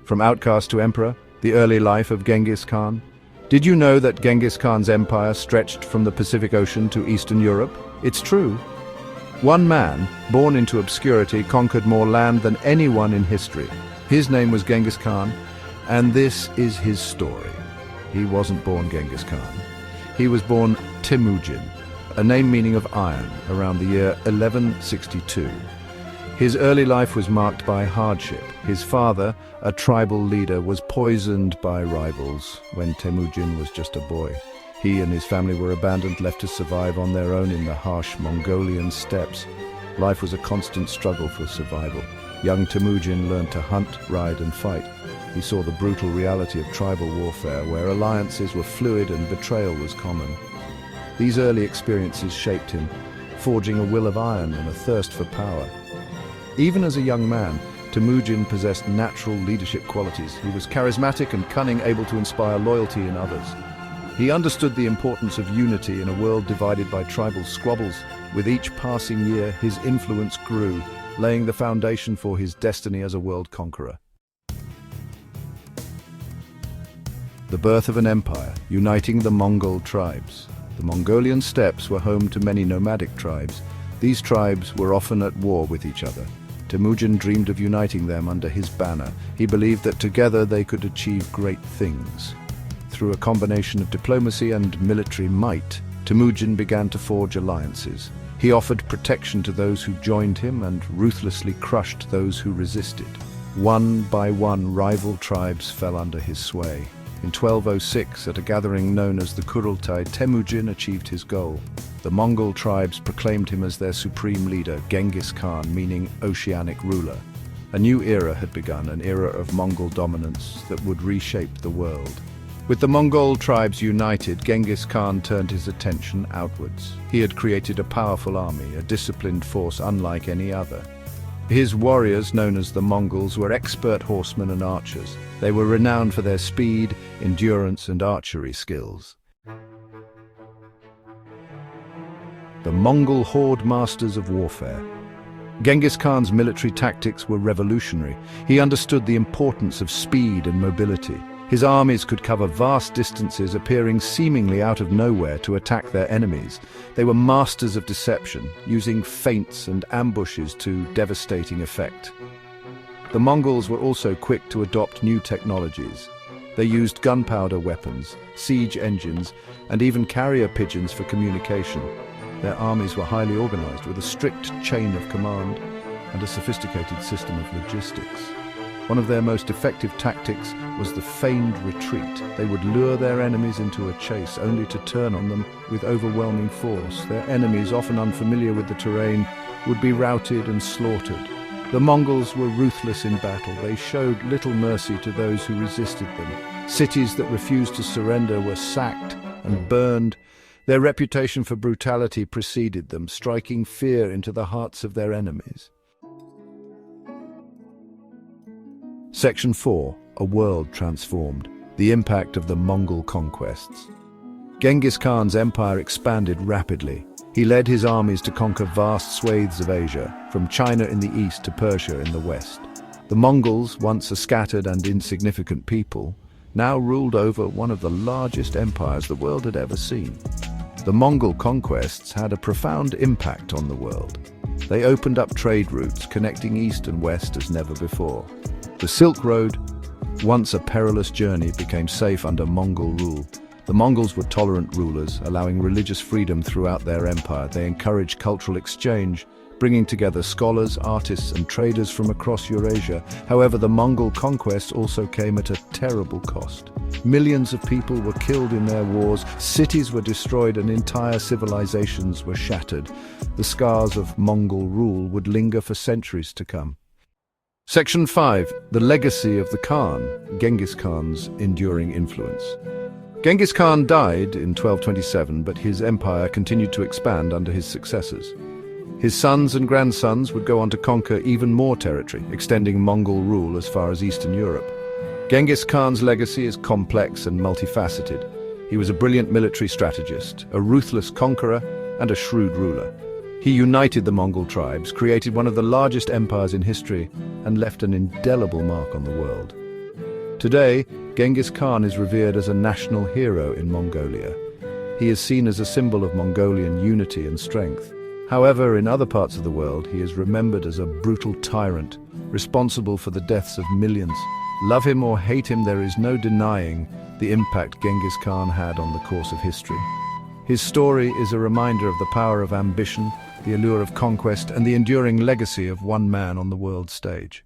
From outcast to emperor, the early life of Genghis Khan. Did you know that Genghis Khan's empire stretched from the Pacific Ocean to Eastern Europe? It's true. One man, born into obscurity, conquered more land than anyone in history. His name was Genghis Khan, and this is his story. He wasn't born Genghis Khan. He was born Temujin, a name meaning of iron, around the year 1162. His early life was marked by hardship. His father, a tribal leader, was poisoned by rivals when Temujin was just a boy. He and his family were abandoned, left to survive on their own in the harsh Mongolian steppes. Life was a constant struggle for survival. Young Temujin learned to hunt, ride and fight. He saw the brutal reality of tribal warfare, where alliances were fluid and betrayal was common. These early experiences shaped him, forging a will of iron and a thirst for power. Even as a young man, Temujin possessed natural leadership qualities. He was charismatic and cunning, able to inspire loyalty in others. He understood the importance of unity in a world divided by tribal squabbles. With each passing year, his influence grew, laying the foundation for his destiny as a world conqueror. The birth of an empire, uniting the Mongol tribes. The Mongolian steppes were home to many nomadic tribes. These tribes were often at war with each other. Temujin dreamed of uniting them under his banner. He believed that together they could achieve great things. Through a combination of diplomacy and military might, Temujin began to forge alliances. He offered protection to those who joined him and ruthlessly crushed those who resisted. One by one, rival tribes fell under his sway. In 1206, at a gathering known as the Kurultai, Temujin achieved his goal. The Mongol tribes proclaimed him as their supreme leader, Genghis Khan, meaning oceanic ruler. A new era had begun, an era of Mongol dominance that would reshape the world. With the Mongol tribes united, Genghis Khan turned his attention outwards. He had created a powerful army, a disciplined force unlike any other. His warriors, known as the Mongols, were expert horsemen and archers. They were renowned for their speed, endurance, and archery skills. The Mongol horde masters of warfare. Genghis Khan's military tactics were revolutionary. He understood the importance of speed and mobility. His armies could cover vast distances, appearing seemingly out of nowhere to attack their enemies. They were masters of deception, using feints and ambushes to devastating effect. The Mongols were also quick to adopt new technologies. They used gunpowder weapons, siege engines, and even carrier pigeons for communication. Their armies were highly organized, with a strict chain of command and a sophisticated system of logistics. One of their most effective tactics was the feigned retreat. They would lure their enemies into a chase, only to turn on them with overwhelming force. Their enemies, often unfamiliar with the terrain, would be routed and slaughtered. The Mongols were ruthless in battle. They showed little mercy to those who resisted them. Cities that refused to surrender were sacked and burned. Their reputation for brutality preceded them, striking fear into the hearts of their enemies. Section 4. A world transformed. The impact of the Mongol conquests. Genghis Khan's empire expanded rapidly. He led his armies to conquer vast swathes of Asia, from China in the east to Persia in the west. The Mongols, once a scattered and insignificant people, now ruled over one of the largest empires the world had ever seen. The Mongol conquests had a profound impact on the world. They opened up trade routes connecting east and west as never before. The Silk Road, once a perilous journey, became safe under Mongol rule. The Mongols were tolerant rulers, allowing religious freedom throughout their empire. They encouraged cultural exchange, bringing together scholars, artists, and traders from across Eurasia. However, the Mongol conquest also came at a terrible cost. Millions of people were killed in their wars, cities were destroyed, and entire civilizations were shattered. The scars of Mongol rule would linger for centuries to come. Section 5. The legacy of the Khan, Genghis Khan's enduring influence. Genghis Khan died in 1227, but his empire continued to expand under his successors. His sons and grandsons would go on to conquer even more territory, extending Mongol rule as far as Eastern Europe. Genghis Khan's legacy is complex and multifaceted. He was a brilliant military strategist, a ruthless conqueror, and a shrewd ruler. He united the Mongol tribes, created one of the largest empires in history, and left an indelible mark on the world. Today, Genghis Khan is revered as a national hero in Mongolia. He is seen as a symbol of Mongolian unity and strength. However, in other parts of the world, he is remembered as a brutal tyrant, responsible for the deaths of millions. Love him or hate him, there is no denying the impact Genghis Khan had on the course of history. His story is a reminder of the power of ambition, the allure of conquest, and the enduring legacy of one man on the world stage.